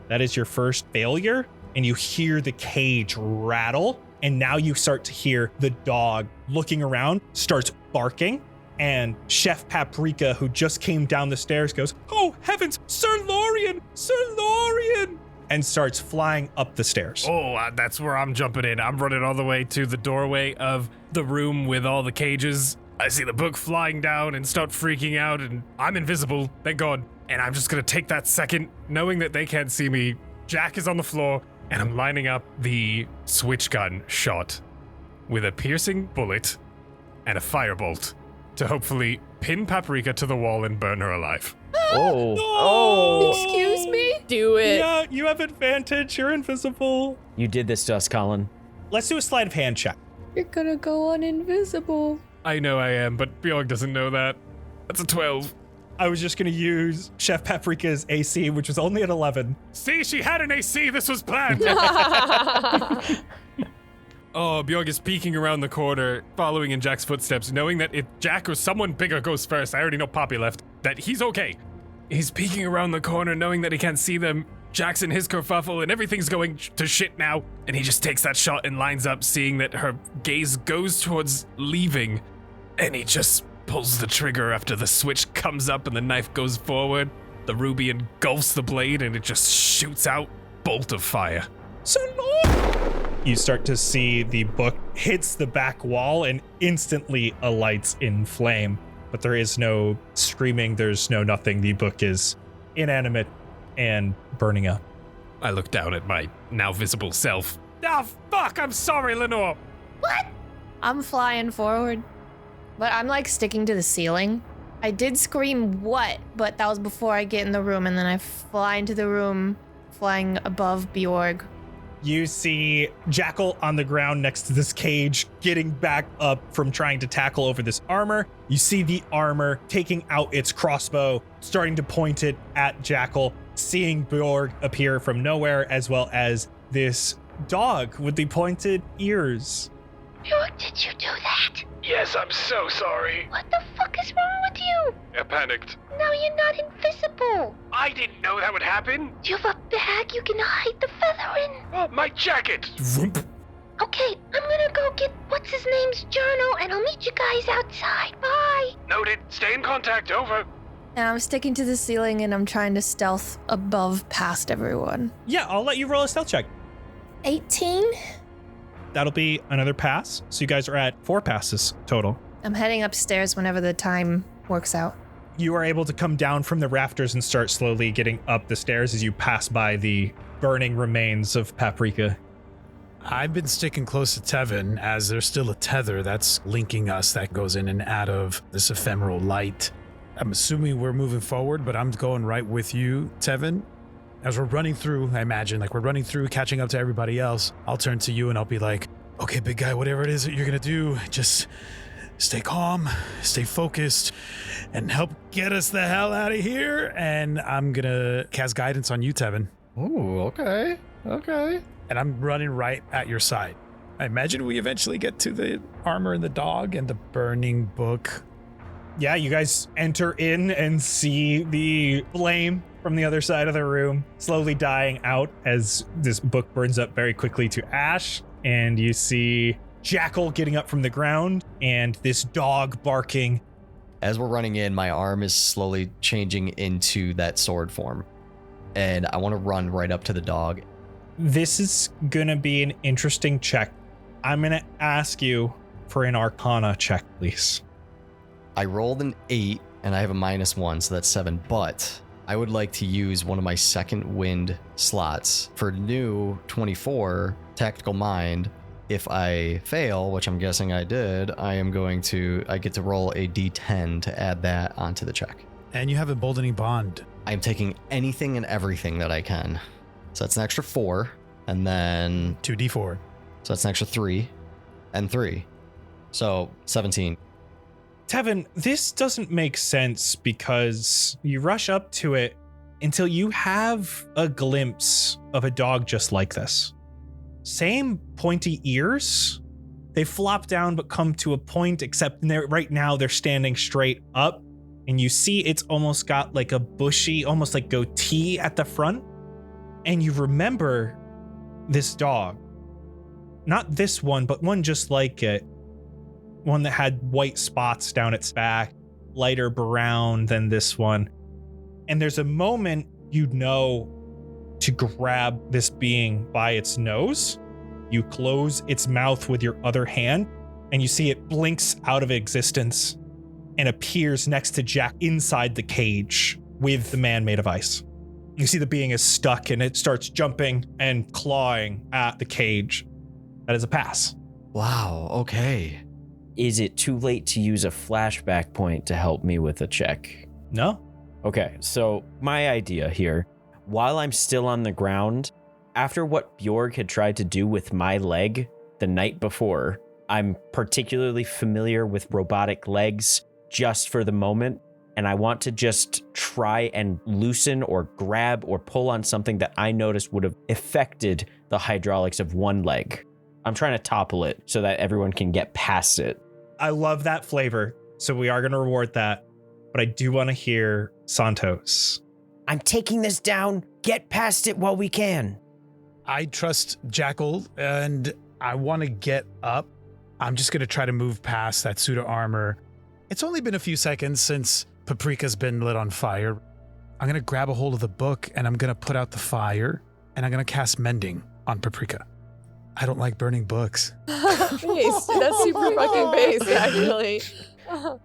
That is your first failure, and you hear the cage rattle, and now you start to hear the dog looking around, starts barking, and Chef Paprika, who just came down the stairs, goes, "Oh heavens, Sir Lorian, Sir Lorian!" and starts flying up the stairs. Oh, that's where I'm jumping in. I'm running all the way to the doorway of the room with all the cages. I see the book flying down and start freaking out, and I'm invisible, thank God. And I'm just gonna take that second, knowing that they can't see me. Jack is on the floor, and I'm lining up the switch gun shot with a piercing bullet and a firebolt to hopefully pin Paprika to the wall and burn her alive. Oh. Oh. Excuse me? Do it. Yeah, you have advantage. You're invisible. You did this to us, Colin. Let's do a sleight of hand check. You're gonna go on invisible. I know I am, but Bjorg doesn't know that. That's a 12. I was just going to use Chef Paprika's AC, which was only at 11. See, she had an AC. This was planned. Oh, Bjorg is peeking around the corner, following in Jack's footsteps, knowing that if Jack or someone bigger goes first, I already know Poppy left, that he's okay. He's peeking around the corner, knowing that he can't see them. Jack's in his kerfuffle, and everything's going to shit now. And he just takes that shot and lines up, seeing that her gaze goes towards leaving. And he just pulls the trigger after the switch comes up and the knife goes forward. The ruby engulfs the blade, and it just shoots out bolt of fire. So long! You start to see the book hits the back wall and instantly alights in flame. But there is no screaming, there's no nothing. The book is inanimate and burning up. I look down at my now visible self. Ah, fuck! I'm sorry, Lenore! I'm flying forward, but I'm like sticking to the ceiling. I did scream what, but that was before I get in the room, and then I fly into the room, flying above Bjorg. You see Jackal on the ground next to this cage, getting back up from trying to tackle over this armor. You see the armor taking out its crossbow, starting to point it at Jackal, seeing Bjorg appear from nowhere, as well as this dog with the pointed ears. Bjorg, did you do that? Yes, I'm so sorry. What the fuck is wrong with you? I panicked. Now you're not invisible. I didn't know that would happen. Do you have a bag you can hide the feather in? Oh, my jacket. Okay, I'm gonna go get what's-his-name's journal, and I'll meet you guys outside. Bye. Noted. Stay in contact. Over. And I'm sticking to the ceiling, and I'm trying to stealth above past everyone. Yeah, I'll let you roll a stealth check. 18? That'll be another pass. So you guys are at 4 passes total. I'm heading upstairs whenever the time works out. You are able to come down from the rafters and start slowly getting up the stairs as you pass by the burning remains of Paprika. I've been sticking close to Tevin as there's still a tether that's linking us that goes in and out of this ephemeral light. I'm assuming we're moving forward, but I'm going right with you, Tevin. As we're running through, I imagine, like we're running through, catching up to everybody else, I'll turn to you and I'll be like, okay, big guy, whatever it is that you're gonna do, just stay calm, stay focused, and help get us the hell out of here. And I'm gonna cast guidance on you, Tevin. Ooh, okay. And I'm running right at your side. I imagine we eventually get to the armor and the dog and the burning book. Yeah, you guys enter in and see the flame from the other side of the room slowly dying out as this book burns up very quickly to ash. And you see Jackal getting up from the ground and this dog barking. As we're running in, my arm is slowly changing into that sword form. And I want to run right up to the dog. This is going to be an interesting check. I'm going to ask you for an Arcana check, please. I rolled an 8 and I have a -1, so that's 7. But I would like to use one of my second wind slots for new 24 tactical mind. If I fail, which I'm guessing I did, I get to roll a d10 to add that onto the check. And you have emboldening bond. I'm taking anything and everything that I can. So that's an extra 4, and then 2d4. So that's an extra 3 and 3. So 17. Tevin, this doesn't make sense because you rush up to it until you have a glimpse of a dog just like this. Same pointy ears. They flop down but come to a point, except right now they're standing straight up. And you see it's almost got like a bushy, almost like goatee at the front. And you remember this dog. Not this one, but one just like it. One that had white spots down its back, lighter brown than this one. And there's a moment you know to grab this being by its nose. You close its mouth with your other hand, and you see it blinks out of existence and appears next to Jack inside the cage with the man made of ice. You see the being is stuck and it starts jumping and clawing at the cage. That is a pass. Wow, okay. Is it too late to use a flashback point to help me with a check? No? Okay, so my idea here, while I'm still on the ground, after what Bjorg had tried to do with my leg the night before, I'm particularly familiar with robotic legs just for the moment, and I want to just try and loosen or grab or pull on something that I noticed would have affected the hydraulics of one leg. I'm trying to topple it so that everyone can get past it. I love that flavor, so we are going to reward that. But I do want to hear Santos. I'm taking this down. Get past it while we can. I trust Jackal, and I want to get up. I'm just going to try to move past that suit of armor. It's only been a few seconds since Paprika's been lit on fire. I'm going to grab a hold of the book, and I'm going to put out the fire, and I'm going to cast Mending on Paprika. I don't like burning books. Base. That's super fucking base, actually.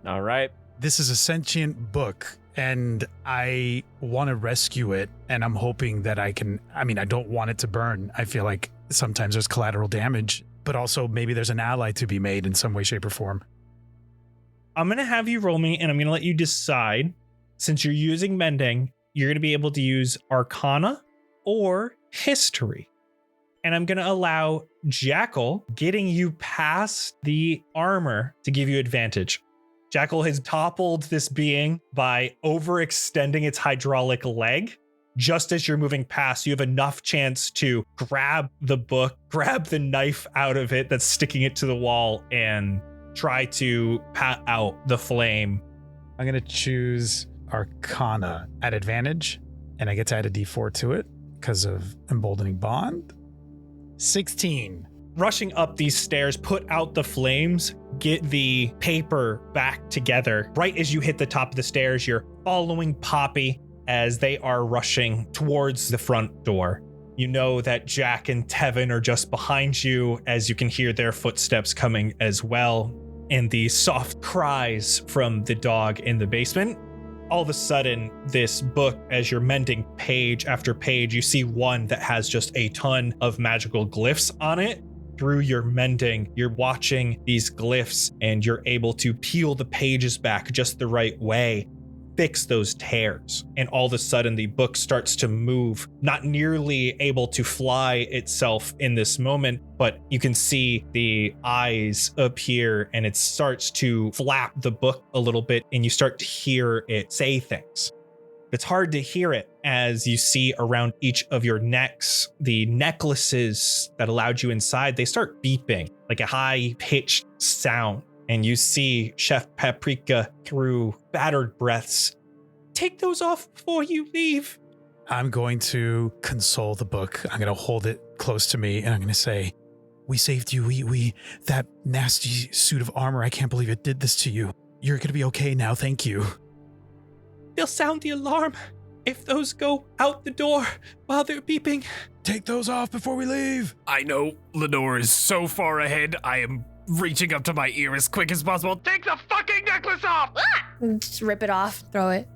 All right. This is a sentient book, and I want to rescue it, and I'm hoping that I can. I mean, I don't want it to burn. I feel like sometimes there's collateral damage, but also maybe there's an ally to be made in some way, shape, or form. I'm going to have you roll me, and I'm going to let you decide. Since you're using mending, you're going to be able to use Arcana or History. And I'm going to allow Jackal getting you past the armor to give you advantage. Jackal has toppled this being by overextending its hydraulic leg. Just as you're moving past, you have enough chance to grab the book, grab the knife out of it that's sticking it to the wall, and try to pat out the flame. I'm going to choose Arcana at advantage, and I get to add a d4 to it because of Emboldening Bond. 16. Rushing up these stairs, put out the flames, get the paper back together. Right as you hit the top of the stairs, you're following Poppy as they are rushing towards the front door. You know that Jack and Tevin are just behind you as you can hear their footsteps coming as well, and the soft cries from the dog in the basement. All of a sudden, this book, as you're mending page after page, you see one that has just a ton of magical glyphs on it. Through your mending, you're watching these glyphs and you're able to peel the pages back just the right way, fix those tears. And all of a sudden, the book starts to move, not nearly able to fly itself in this moment, but you can see the eyes appear and it starts to flap the book a little bit, and you start to hear it say things. It's hard to hear it as you see around each of your necks, the necklaces that allowed you inside, they start beeping like a high-pitched sound. And you see Chef Paprika through battered breaths. Take those off before you leave. I'm going to console the book. I'm going to hold it close to me, and I'm going to say, we saved you. We that nasty suit of armor, I can't believe it did this to you. You're going to be okay now. Thank you. They'll sound the alarm if those go out the door while they're beeping. Take those off before we leave. I know Lenore is so far ahead. I am reaching up to my ear as quick as possible. Take the fucking necklace off! Just rip it off, throw it.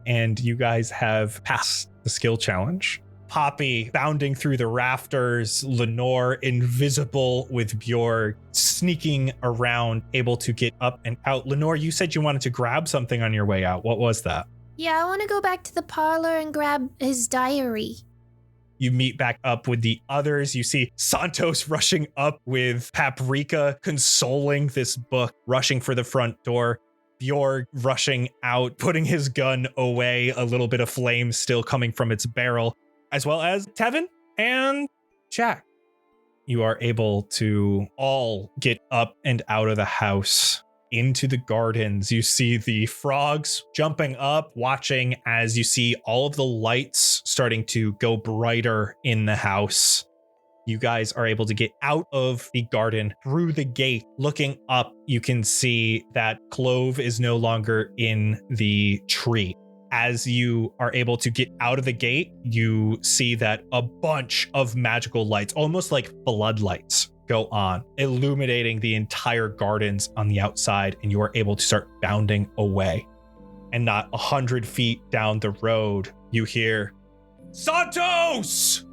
And you guys have passed the skill challenge. Poppy bounding through the rafters, Lenore invisible with Bjorg sneaking around, able to get up and out. Lenore, you said you wanted to grab something on your way out. What was that? Yeah, I want to go back to the parlor and grab his diary. You meet back up with the others. You see Santos rushing up with Paprika, consoling this book, rushing for the front door. Bjorg rushing out, putting his gun away, a little bit of flame still coming from its barrel, as well as Tevin and Jack. You are able to all get up and out of the house into the gardens. You see the frogs jumping up, watching as you see all of the lights starting to go brighter in the house. You guys are able to get out of the garden through the gate. Looking up, you can see that Clove is no longer in the tree. As you are able to get out of the gate, you see that a bunch of magical lights, almost like floodlights, go on, illuminating the entire gardens on the outside, and you are able to start bounding away. And not 100 feet down the road, you hear, Santos!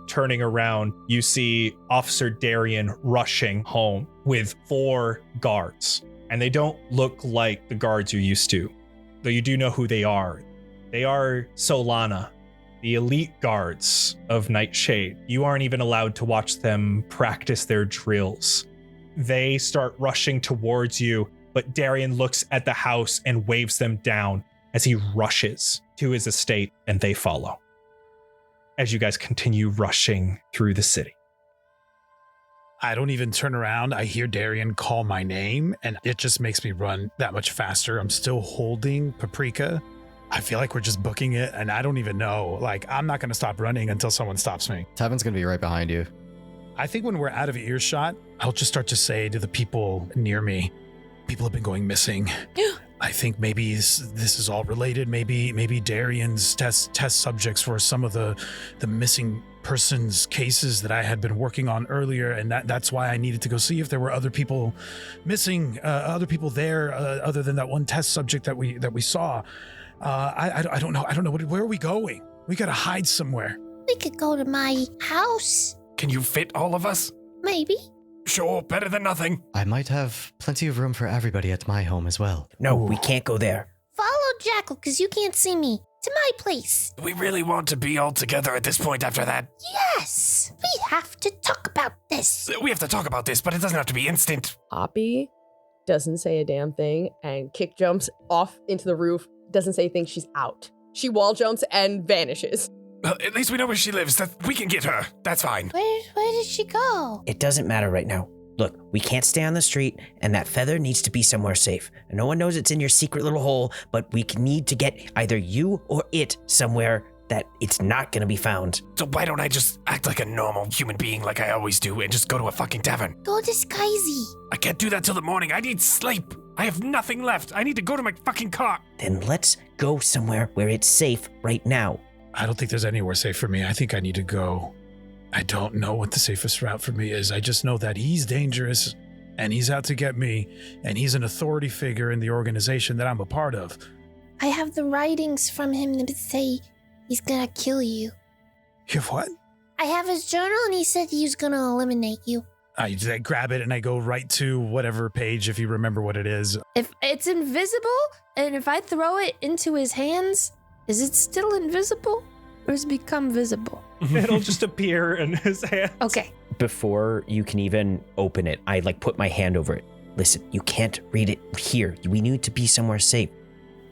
Turning around, you see Officer Darian rushing home with 4 guards. And they don't look like the guards you're used to, though you do know who they are. They are Solana, the elite guards of Nightshade. You aren't even allowed to watch them practice their drills. They start rushing towards you, but Darian looks at the house and waves them down as he rushes to his estate, and they follow as you guys continue rushing through the city. I don't even turn around. I hear Darian call my name, and it just makes me run that much faster. I'm still holding Paprika. I feel like we're just booking it, and I don't even know. Like, I'm not going to stop running until someone stops me. Tevin's going to be right behind you. I think when we're out of earshot, I'll just start to say to the people near me, people have been going missing. I think maybe this is all related. Maybe Darian's test subjects for some of the missing person's cases that I had been working on earlier, and that's why I needed to go see if there were other people missing, other people there other than that one test subject that we saw. I don't know. Where are we going? We gotta hide somewhere. We could go to my house. Can you fit all of us? Maybe. Sure, better than nothing. I might have plenty of room for everybody at my home as well. No, we can't go there. Follow Jackal, because you can't see me. To my place. Do we really want to be all together at this point after that? Yes. We have to talk about this. We have to talk about this, but it doesn't have to be instant. Poppy doesn't say a damn thing and kick jumps off into the roof. Doesn't say a thing. She's out. She wall jumps and vanishes. At least we know where she lives. That we can get her. That's fine. Where did she go? It doesn't matter right now. Look, we can't stay on the street, and that feather needs to be somewhere safe. No one knows it's in your secret little hole, but we need to get either you or it somewhere that it's not gonna be found. So why don't I just act like a normal human being like I always do and just go to a fucking tavern? Go disguisey. I can't do that till the morning. I need sleep. I have nothing left. I need to go to my fucking car. Then let's go somewhere where it's safe right now. I don't think there's anywhere safe for me. I think I need to go. I don't know what the safest route for me is. I just know that he's dangerous and he's out to get me, and he's an authority figure in the organization that I'm a part of. I have the writings from him that say he's gonna kill you. You have what? I have his journal and he said he was gonna eliminate you. I grab it and I go right to whatever page, if you remember what it is. If it's invisible, and if I throw it into his hands, is it still invisible or has it become visible? It'll just appear in his hand. Okay. Before you can even open it, I put my hand over it. Listen, you can't read it here. We need to be somewhere safe.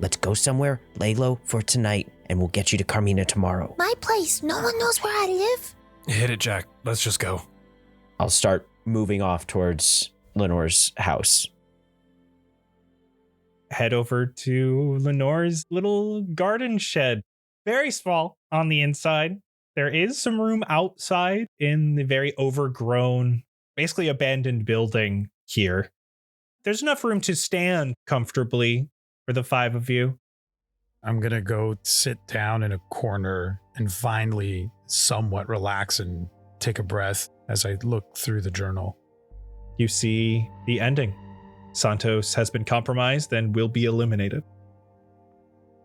Let's go somewhere, lay low for tonight, and we'll get you to Carmina tomorrow. My place. No one knows where I live. Hit it, Jack. Let's just go. I'll start moving off towards Lenore's house. Head over to Lenore's little garden shed. Very small on the inside. There is some room outside in the very overgrown, basically abandoned building here. There's enough room to stand comfortably for the five of you. I'm gonna go sit down in a corner and finally somewhat relax and take a breath as I look through the journal. You see the ending. Santos has been compromised and will be eliminated.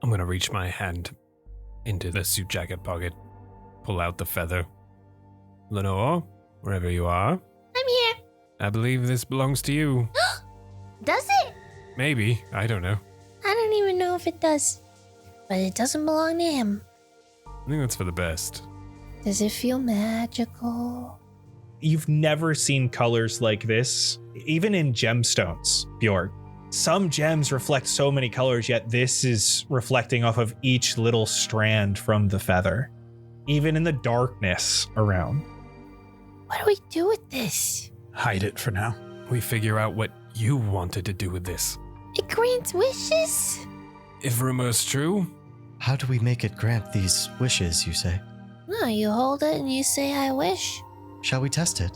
I'm gonna reach my hand into the suit jacket pocket, pull out the feather. Lenore, wherever you are, I'm here. I believe this belongs to you. Does it? Maybe, I don't know. I don't even know if it does. But it doesn't belong to him. I think that's for the best. Does it feel magical? You've never seen colors like this, even in gemstones, Bjorn. Some gems reflect so many colors, yet this is reflecting off of each little strand from the feather, even in the darkness around. What do we do with this? Hide it for now. We figure out what you wanted to do with this. It grants wishes? If rumor's true, How do we make it grant these wishes, you say? No, you hold it and you say, I wish. Shall we test it?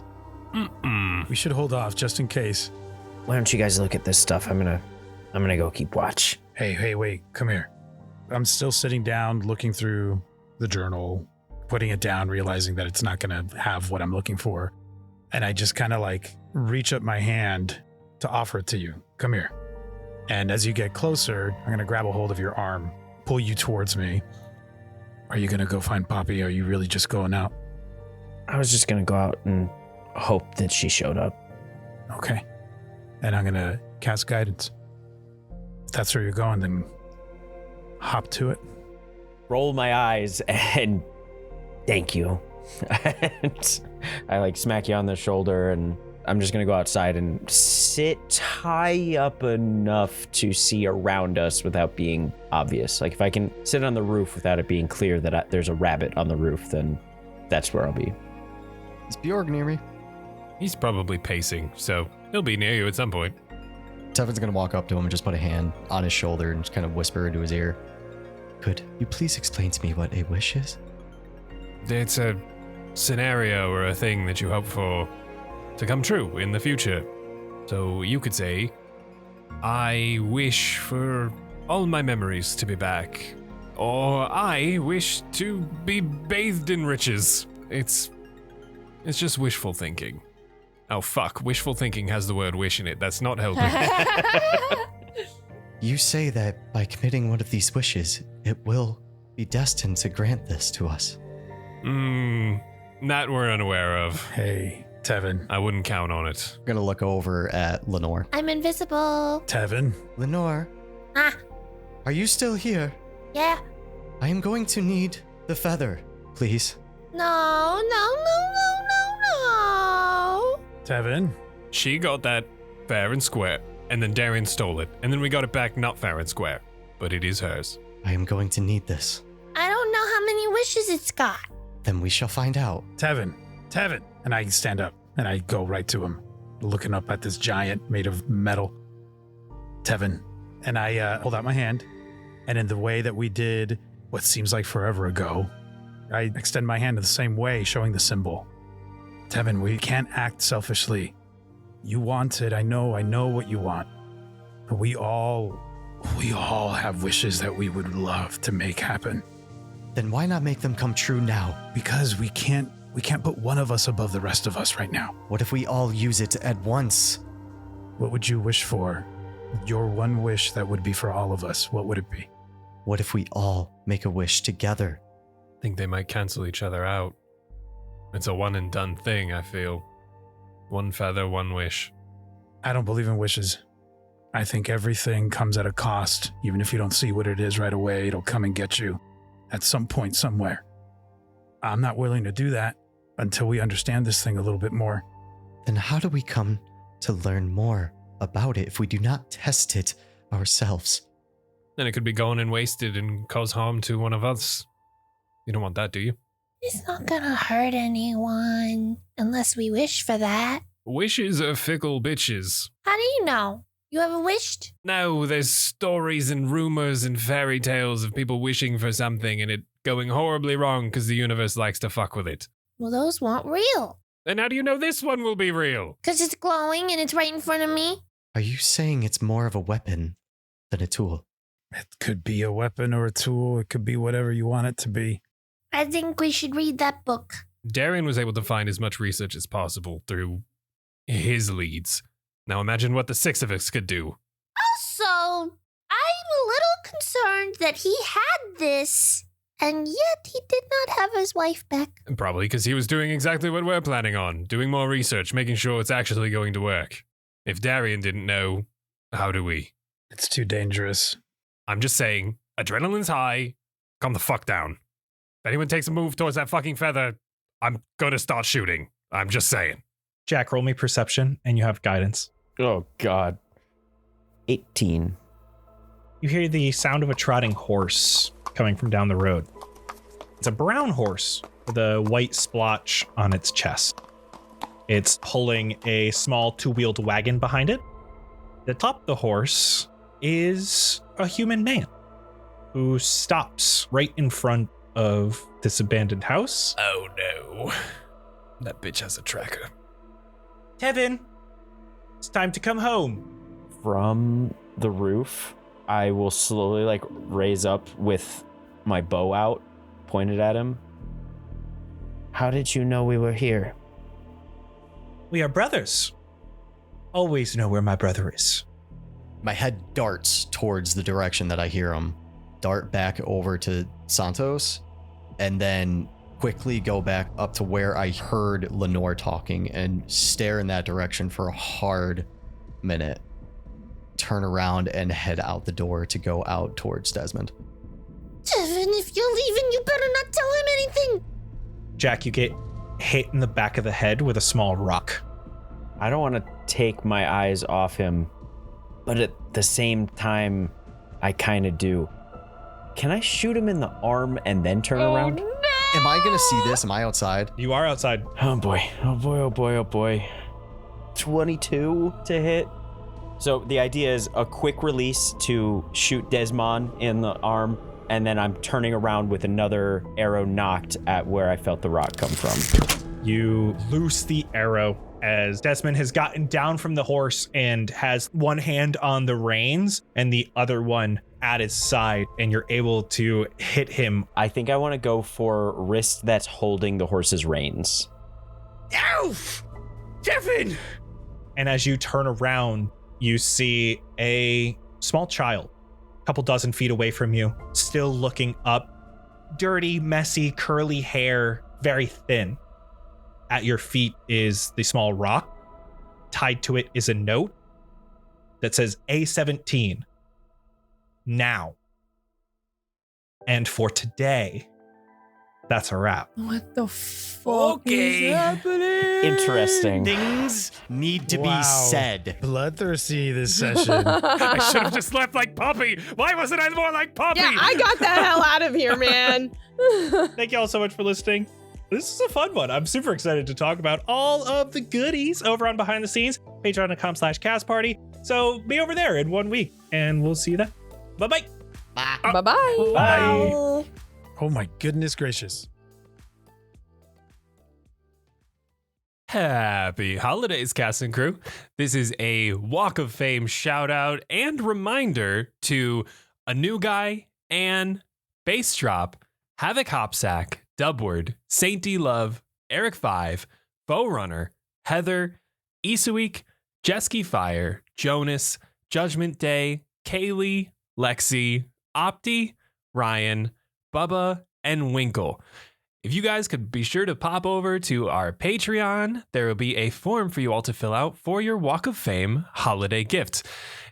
We should hold off just in case. Why don't you guys look at this stuff? I'm gonna go keep watch. Hey, wait, come here. I'm still sitting down, looking through the journal, putting it down, realizing that it's not gonna have what I'm looking for. And I just kind of reach up my hand to offer it to you. Come here. And as you get closer, I'm gonna grab a hold of your arm, pull you towards me. Are you gonna go find Poppy? Or are you really just going out? I was just gonna go out and hope that she showed up. Okay. And I'm gonna cast guidance. If that's where you're going, then hop to it. Roll my eyes and thank you. And I smack you on the shoulder, and I'm just gonna go outside and sit high up enough to see around us without being obvious. If I can sit on the roof without it being clear that there's a rabbit on the roof, then that's where I'll be. Is Bjorg near me? he's probably pacing, so he'll be near you at some point. Tevin's gonna walk up to him and just put a hand on his shoulder and just kind of whisper into his ear. Could you please explain to me what a wish is? It's a scenario or a thing that you hope for to come true in the future. So you could say, I wish for all my memories to be back. Or I wish to be bathed in riches. It's just wishful thinking. Oh fuck, wishful thinking has the word wish in it. That's not helping. You say that by committing one of these wishes, it will be destined to grant this to us. That we're unaware of. Hey, Tevin. I wouldn't count on it. I'm gonna look over at Lenore. I'm invisible. Tevin. Lenore, Ah, are you still here? yeah. I am going to need the feather, please. No. Tevin. She got that fair and square, and then Darian stole it, and then we got it back not fair and square, but it is hers. I am going to need this. I don't know how many wishes it's got. Then we shall find out. Tevin. And I stand up and I go right to him, looking up at this giant made of metal. Tevin. And I hold out my hand, and in the way that we did what seems like forever ago, I extend my hand in the same way, showing the symbol. Tevin, we can't act selfishly. You want it. I know what you want. But we all have wishes that we would love to make happen. Then why not make them come true now? Because we can't put one of us above the rest of us right now. What if we all use it at once? What would you wish for? Your one wish that would be for all of us. What would it be? What if we all make a wish together? I think they might cancel each other out. It's a one and done thing, I feel. One feather, one wish. I don't believe in wishes. I think everything comes at a cost. Even if you don't see what it is right away, it'll come and get you at some point somewhere. I'm not willing to do that until we understand this thing a little bit more. Then how do we come to learn more about it if we do not test it ourselves? Then it could be gone and wasted and cause harm to one of us. You don't want that, do you? It's not gonna hurt anyone unless we wish for that. Wishes are fickle bitches. How do you know? You ever wished? No, there's stories and rumors and fairy tales of people wishing for something and it going horribly wrong because the universe likes to fuck with it. Well, those weren't real. Then how do you know this one will be real? Because it's glowing and it's right in front of me. Are you saying it's more of a weapon than a tool? It could be a weapon or a tool. It could be whatever you want it to be. I think we should read that book. Darian was able to find as much research as possible through his leads. Now imagine what the six of us could do. Also, I'm a little concerned that he had this, and yet he did not have his wife back. Probably because he was doing exactly what we're planning on, doing more research, making sure it's actually going to work. If Darian didn't know, how do we? It's too dangerous. I'm just saying, adrenaline's high, calm the fuck down. If anyone takes a move towards that fucking feather, I'm gonna start shooting. I'm just saying. Jack, roll me perception, and you have guidance. Oh, God. 18. You hear the sound of a trotting horse coming from down the road. It's a brown horse with a white splotch on its chest. It's pulling a small two-wheeled wagon behind it. Atop the horse is a human man who stops right in front of this abandoned house. Oh no. That bitch has a tracker. Tevin, it's time to come home. From the roof, I will slowly raise up with my bow out, pointed at him. How did you know we were here? We are brothers. Always know where my brother is. My head darts towards the direction that I hear him, dart back over to Santos, and then quickly go back up to where I heard Lenore talking and stare in that direction for a hard minute. Turn around and head out the door to go out towards Desmond. Tevin, if you're leaving, you better not tell him anything. Jack, you get hit in the back of the head with a small rock. I don't want to take my eyes off him, but at the same time, I kind of do. Can I shoot him in the arm and then turn around? Am I gonna see this? Am I outside? You are outside. Oh boy. 22 to hit. So the idea is a quick release to shoot Desmond in the arm, and then I'm turning around with another arrow knocked at where I felt the rock come from. You loose the arrow as Desmond has gotten down from the horse and has one hand on the reins and the other one at his side, and you're able to hit him. I think I want to go for wrist that's holding the horse's reins. Elf! Devin! And as you turn around, you see a small child, a couple dozen feet away from you, still looking up. Dirty, messy, curly hair, very thin. At your feet is the small rock. Tied to it is a note that says A.17. Now. And for today, that's a wrap. What the fuck Okay. is happening? Interesting. Things need to Wow. be said. Bloodthirsty this session. I should have just left like Poppy. Why wasn't I more like Poppy? Yeah, I got the hell out of here, man. Thank you all so much for listening. This is a fun one. I'm super excited to talk about all of the goodies over on Behind the Scenes, patreon.com/castparty. So be over there in 1 week, and we'll see you then. Bye-bye. Bye-bye. Bye. Oh my goodness gracious. Happy holidays, cast and crew. This is a Walk of Fame shout out and reminder to a new guy, Anne, Bass Drop, Havoc Hopsack, Dubward, Saint D Love, Eric 5, Bow Runner, Heather, Isuik, Jesky Fire, Jonas, Judgment Day, Kaylee, Lexi, Opti, Ryan, Bubba, and Winkle. If you guys could be sure to pop over to our Patreon, there will be a form for you all to fill out for your Walk of Fame holiday gift.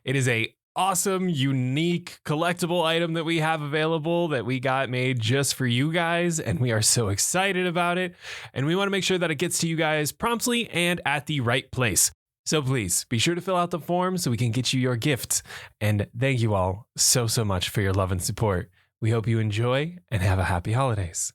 It is a awesome, unique, collectible item that we have available that we got made just for you guys, and we are so excited about it. And we want to make sure that it gets to you guys promptly and at the right place. So please be sure to fill out the form so we can get you your gift. And thank you all so much for your love and support. We hope you enjoy and have a happy holidays.